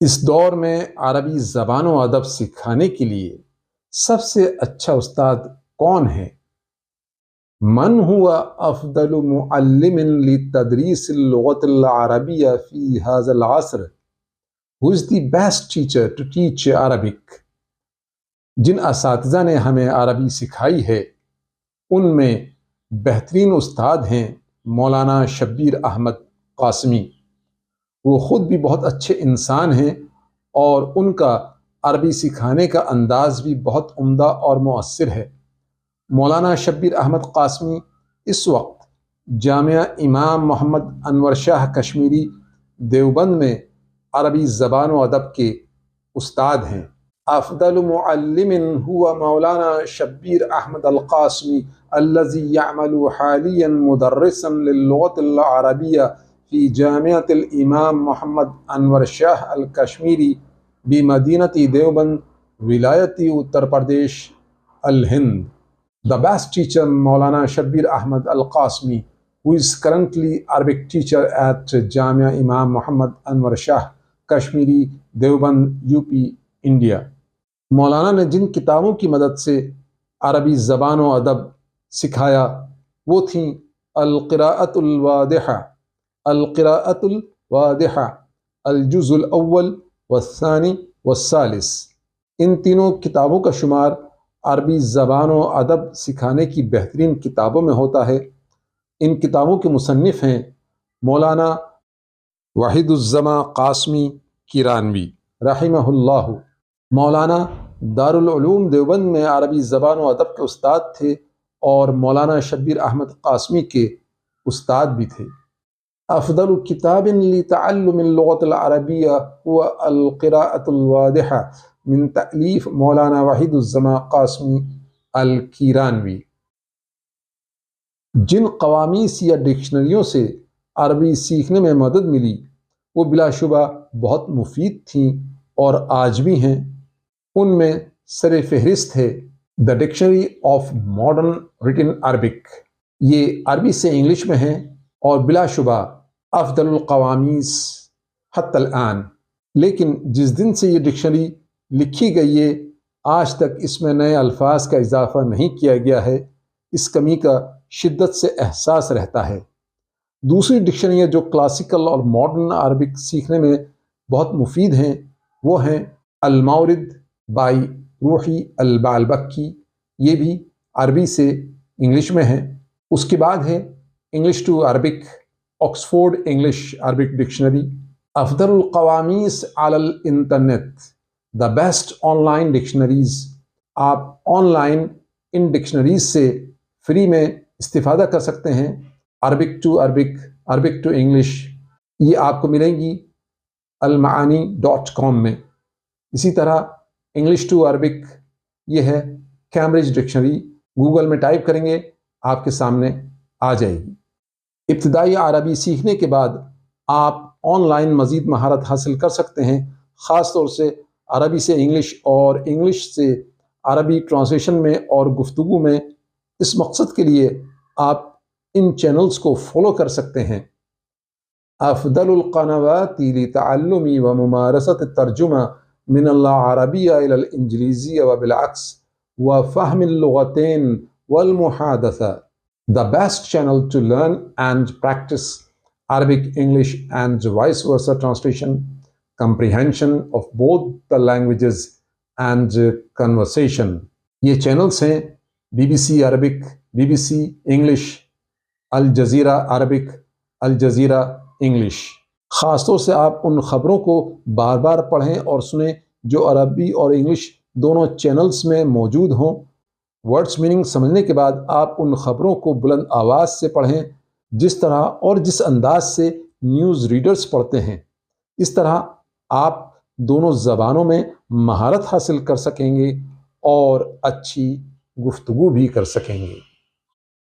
اس دور میں عربی زبان و ادب سکھانے کے لیے سب سے اچھا استاد کون ہے؟ من هو افضل معلم لتدریس اللغة العربية في هذا العصر؟ Who is the best teacher to teach Arabic؟ جن اساتذہ نے ہمیں عربی سکھائی ہے ان میں بہترین استاد ہیں مولانا شبیر احمد قاسمی۔ وہ خود بھی بہت اچھے انسان ہیں اور ان کا عربی سکھانے کا انداز بھی بہت عمدہ اور مؤثر ہے۔ مولانا شبیر احمد قاسمی اس وقت جامعہ امام محمد انور شاہ کشمیری دیوبند میں عربی زبان و ادب کے استاد ہیں۔ افضل معلم هو مولانا شبیر احمد القاسمی الذي يعمل حاليا مدرسا للغة العربية في جامعة الإمام محمد انور شاہ الکشمیری بمدینة دیوبند ولایت اتر پردیش الہند۔ The best teacher Maulana Shabir Ahmad Al-Qasmi, who is currently Arabic teacher at Jamia Imam Muhammad Anwar Shah Kashmiri Deoband UP India۔ مولانا نے جن کتابوں کی مدد سے عربی زبان و ادب سکھایا وہ تھیں القراءۃ الواضحہ، القراءۃ الواضحہ، الجزء الاول والثانی والثالث۔ ان تینوں کتابوں کا شمار عربی زبان و ادب سکھانے کی بہترین کتابوں میں ہوتا ہے۔ ان کتابوں کے مصنف ہیں مولانا وحید الزماں قاسمی کیرانوی رحمہ اللہ۔ مولانا دارالعلوم دیوبند میں عربی زبان و ادب کے استاد تھے اور مولانا شبیر احمد قاسمی کے استاد بھی تھے۔ افضل کتاب لتعلم اللغة العربية هو القراءة الواضحة من تألیف مولانا وحید الزماں قاسمی الکیرانوی۔ جن قوامیس یا ڈکشنریوں سے عربی سیکھنے میں مدد ملی وہ بلا شبہ بہت مفید تھیں اور آج بھی ہیں۔ ان میں سر فہرست ہے the dictionary of modern return Arabic, یہ عربی سے انگلش میں ہے اور بلا شبہ افضل القوامیس حتی الآن۔ لیکن جس دن سے یہ ڈکشنری لکھی گئی ہے آج تک اس میں نئے الفاظ کا اضافہ نہیں کیا گیا ہے، اس کمی کا شدت سے احساس رہتا ہے۔ دوسری ڈکشنریاں جو کلاسیکل اور ماڈرن عربک سیکھنے میں بہت مفید ہیں وہ ہیں المورد بائی روحی البالبکی، یہ بھی عربی سے انگلش میں ہے۔ اس کے بعد ہے English to Arabic, Oxford English Arabic dictionary. افضل القوامیس علی الانٹرنیٹ، the best online dictionaries. آپ آن لائن ان ڈکشنریز سے فری میں استفادہ کر سکتے ہیں۔ Arabic to Arabic, Arabic to English, یہ آپ کو ملیں گی المعانی.com میں۔ اسی طرح انگلش ٹو عربک یہ ہے کیمبرج ڈکشنری، گوگل میں ٹائپ کریں گے آپ کے سامنے آ جائے گی۔ ابتدائی عربی سیکھنے کے بعد آپ آن لائن مزید مہارت حاصل کر سکتے ہیں، خاص طور سے عربی سے انگلش اور انگلش سے عربی ٹرانسلیشن میں اور گفتگو میں۔ اس مقصد کے لیے آپ ان چینلز کو فالو کر سکتے ہیں۔ افضل القنوات لتعلم وممارسة الترجمة من العربية إلى الإنجليزية وبالعكس وفهم اللغتين والمحادثة۔ The best channel to learn and practice Arabic, English and vice versa translation, comprehension of both the languages and conversation۔ یہ چینلز ہیں BBC Arabic, BBC English, Al Jazeera Arabic, Al Jazeera English. خاص طور سے آپ ان خبروں کو بار بار پڑھیں اور سنیں جو عربی اور انگلش دونوں چینلز میں موجود ہوں۔ ورڈز میننگ سمجھنے کے بعد آپ ان خبروں کو بلند آواز سے پڑھیں جس طرح اور جس انداز سے نیوز ریڈرز پڑھتے ہیں۔ اس طرح آپ دونوں زبانوں میں مہارت حاصل کر سکیں گے اور اچھی گفتگو بھی کر سکیں گے۔